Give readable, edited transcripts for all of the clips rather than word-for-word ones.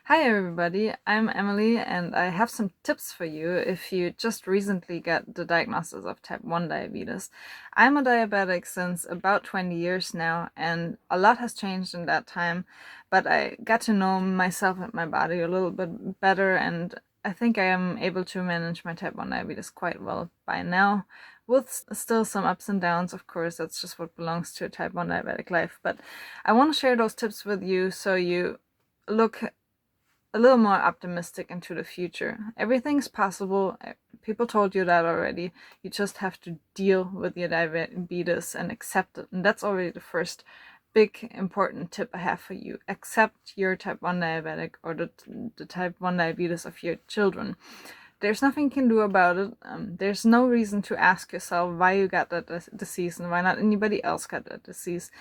Hi everybody, I'm Emily and I have some tips for you if you just recently got the diagnosis of type 1 diabetes. I'm a diabetic since about 20 years now and a lot has changed in that time, but I got to know myself and my body a little bit better, and I think I am able to manage my type 1 diabetes quite well by now. With still some ups and downs, of course, that's just what belongs to a type 1 diabetic life. But I want to share those tips with you so you look a little more optimistic into the future. Everything's possible. People told you that already. You just have to deal with your diabetes and accept it. And that's already the first big important tip I have for you. Accept your type 1 diabetic or the type 1 diabetes of your children. There's nothing you can do about it. There's no reason to ask yourself why you got that disease and why not anybody else got that disease.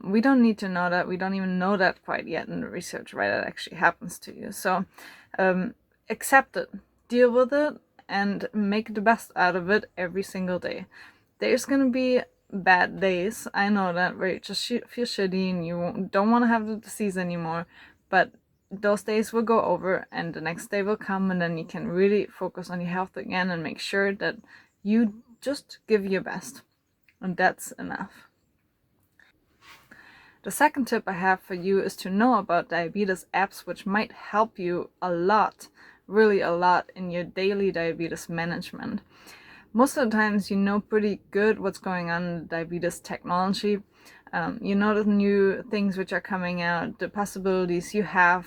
We don't need to know that. We don't even know that quite yet in the research why that actually happens to you. So accept it, deal with it, and make the best out of it every single day. There's going to be bad days. I know that, where you just feel shitty and you don't want to have the disease anymore. But those days will go over and the next day will come, and then you can really focus on your health again and make sure that you just give your best. And that's enough. The second tip I have for you is to know about diabetes apps, which might help you a lot, really a lot, in your daily diabetes management. Most of the times you know pretty good what's going on in diabetes technology. You know the new things which are coming out, the possibilities you have.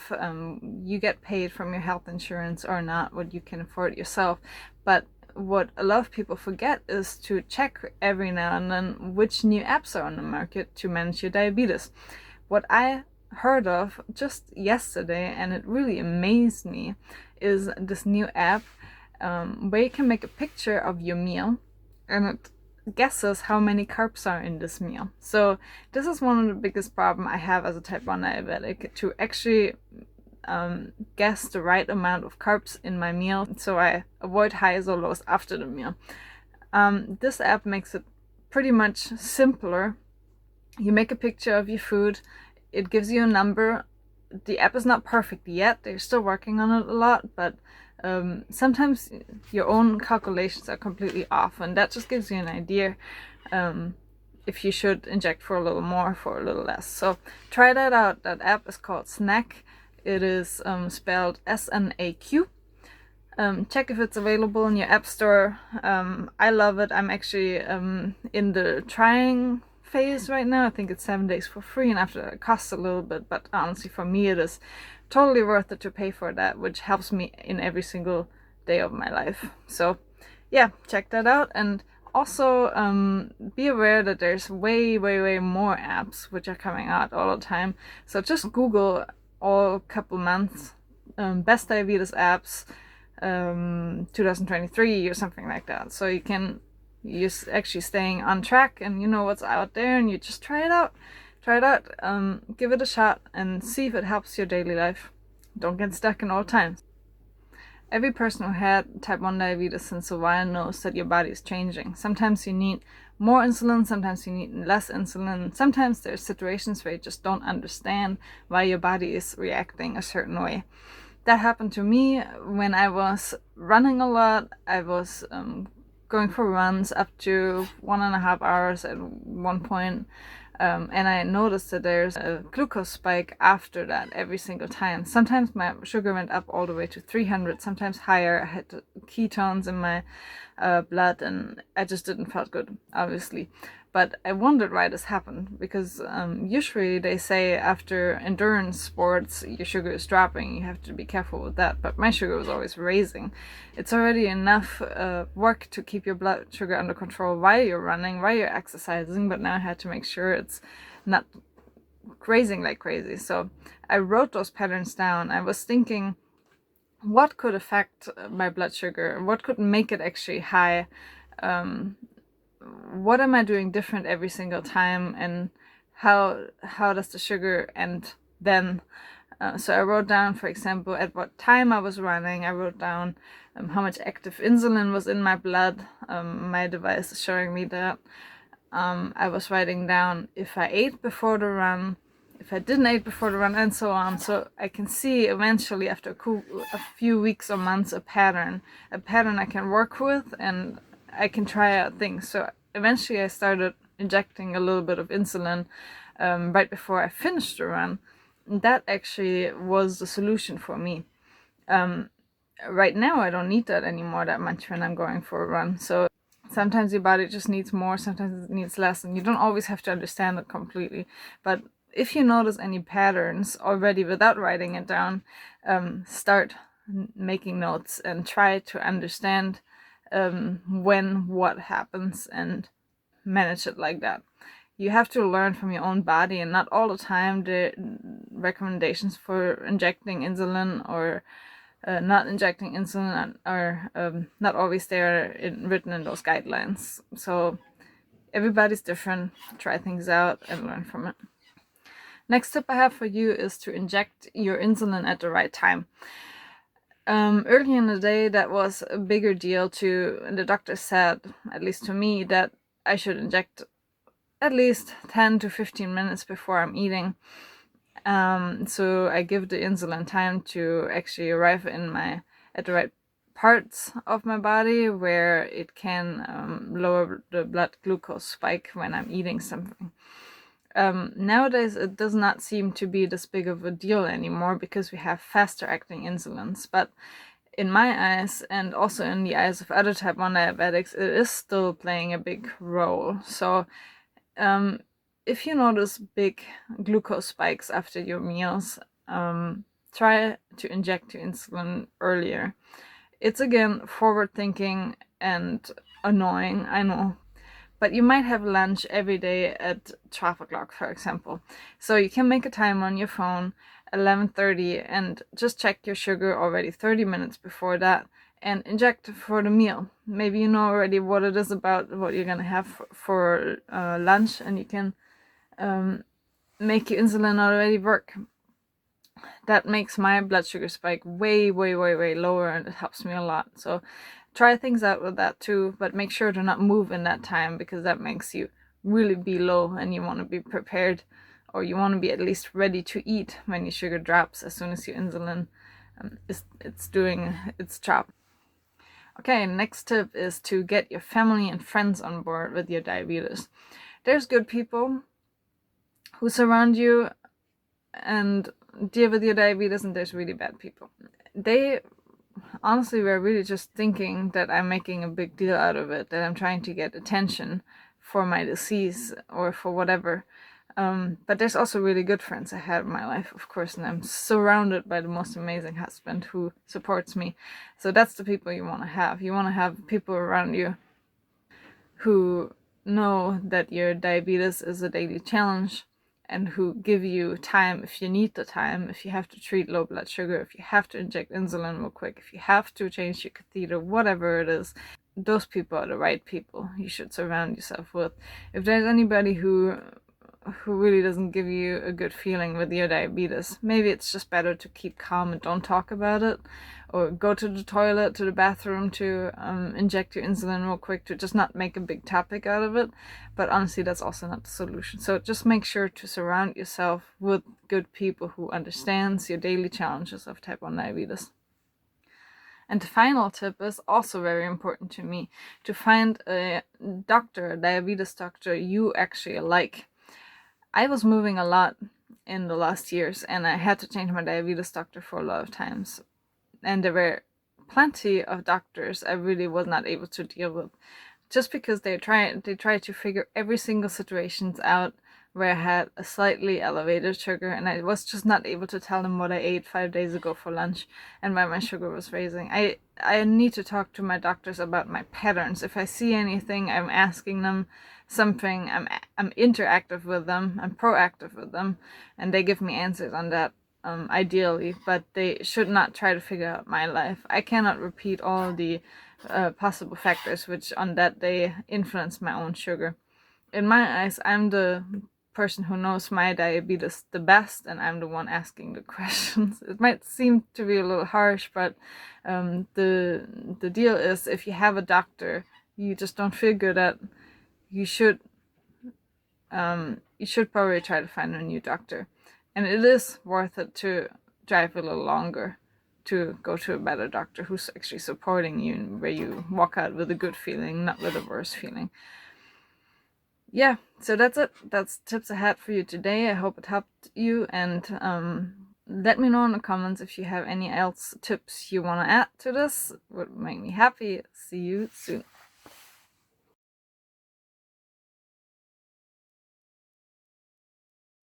You get paid from your health insurance or not, what you can afford yourself. But what a lot of people forget is to check every now and then which new apps are on the market to manage your diabetes. What I heard of just yesterday, and it really amazed me, is this new app where you can make a picture of your meal and it guesses how many carbs are in this meal. So this is one of the biggest problems I have as a type 1 diabetic, to actually guess the right amount of carbs in my meal so I avoid highs or lows after the meal. This app makes it pretty much simpler. You make a picture of your food, it gives you a number. The app is not perfect yet, they're still working on it a lot, but sometimes your own calculations are completely off, and that just gives you an idea if you should inject for a little more, for a little less. So try that out. That app is called Snack. It is spelled SNAQ. Check if it's available in your app store. I love it. I'm actually in the trying phase right now. I think it's 7 days for free, and after that it costs a little bit, but honestly for me it is totally worth it to pay for that, which helps me in every single day of my life. So yeah, check that out. And also be aware that there's way more apps which are coming out all the time. So just Google all couple months best diabetes apps 2023 or something like that, so you're actually staying on track and you know what's out there, and you just try it out, give it a shot and see if it helps your daily life. Don't get stuck in old times. Every person who had type 1 diabetes since a while knows that your body is changing. Sometimes you need more insulin, sometimes you need less insulin. Sometimes there's situations where you just don't understand why your body is reacting a certain way. That happened to me when I was running a lot. I was going for runs up to 1.5 hours at one point. And I noticed that there's a glucose spike after that every single time. Sometimes my sugar went up all the way to 300, sometimes higher. I had ketones in my blood, and I just didn't feel good, obviously. But I wondered why this happened, because usually they say after endurance sports your sugar is dropping. You have to be careful with that. But my sugar was always raising. It's already enough work to keep your blood sugar under control while you're running, while you're exercising. But now I had to make sure it's not raising like crazy. So I wrote those patterns down. I was thinking, what could affect my blood sugar? What could make it actually high? What am I doing different every single time, and how does the sugar end then? So I wrote down, for example, at what time I was running. I wrote down how much active insulin was in my blood. My device is showing me that. I was writing down if I ate before the run, if I didn't eat before the run, and so on. So I can see eventually after a few weeks or months a pattern I can work with, and I can try out things. So eventually I started injecting a little bit of insulin right before I finished the run. And that actually was the solution for me. Right now I don't need that anymore that much when I'm going for a run. So sometimes your body just needs more, sometimes it needs less, and you don't always have to understand it completely. But if you notice any patterns already without writing it down, start making notes and try to understand when what happens and manage it like that. You have to learn from your own body, and not all the time the recommendations for injecting insulin or not injecting insulin are not always there written in those guidelines. So everybody's different. Try things out and learn from it. Next tip I have for you is to inject your insulin at the right time. Early in the day, that was a bigger deal and the doctor said, at least to me, that I should inject at least 10 to 15 minutes before I'm eating. So I give the insulin time to actually arrive at the right parts of my body where it can lower the blood glucose spike when I'm eating something. Nowadays it does not seem to be this big of a deal anymore because we have faster acting insulins, but in my eyes, and also in the eyes of other type 1 diabetics, it is still playing a big role. So if you notice big glucose spikes after your meals, try to inject your insulin earlier. It's again forward thinking and annoying, I know, but you might have lunch every day at 12 o'clock, for example. So you can make a time on your phone, 11:30, and just check your sugar already 30 minutes before that and inject for the meal. Maybe you know already what it is about, what you're gonna have for lunch, and you can make your insulin already work. That makes my blood sugar spike way lower, and it helps me a lot. So try things out with that too, but make sure to not move in that time, because that makes you really be low, and you want to be prepared, or you want to be at least ready to eat when your sugar drops as soon as your insulin it's doing its job. Okay, next tip is to get your family and friends on board with your diabetes. There's good people who surround you and deal with your diabetes, and there's really bad people. They honestly were really just thinking that I'm making a big deal out of it, that I'm trying to get attention for my disease or for whatever. But there's also really good friends I had in my life, of course, and I'm surrounded by the most amazing husband who supports me. So that's the people you want to have. You want to have people around you who know that your diabetes is a daily challenge, and who give you time if you need the time, if you have to treat low blood sugar, if you have to inject insulin real quick, if you have to change your catheter, whatever it is. Those people are the right people you should surround yourself with. If there's anybody who really doesn't give you a good feeling with your diabetes, maybe it's just better to keep calm and don't talk about it, or go to the toilet, to the bathroom to inject your insulin real quick, to just not make a big topic out of it. But honestly, that's also not the solution. So just make sure to surround yourself with good people who understands your daily challenges of type 1 diabetes. And the final tip is also very important to me, to find a doctor, a diabetes doctor you actually like. I was moving a lot in the last years, and I had to change my diabetes doctor for a lot of times. And there were plenty of doctors I really was not able to deal with, just because they try to figure every single situations out where I had a slightly elevated sugar, and I was just not able to tell them what I ate 5 days ago for lunch and why my sugar was raising. I need to talk to my doctors about my patterns. If I see anything, I'm asking them something, I'm interactive with them, I'm proactive with them, and they give me answers on that, ideally, but they should not try to figure out my life. I cannot repeat all the possible factors which on that day influence my own sugar. In my eyes, I'm the person who knows my diabetes the best, and I'm the one asking the questions. It might seem to be a little harsh, but the deal is, if you have a doctor you just don't feel good at, you should probably try to find a new doctor. And it is worth it to drive a little longer to go to a better doctor who's actually supporting you, and where you walk out with a good feeling, not with a worse feeling. Yeah, so that's it. That's tips I had for you today. I hope it helped you, and let me know in the comments if you have any else tips you want to add to this. Would make me happy. See you soon.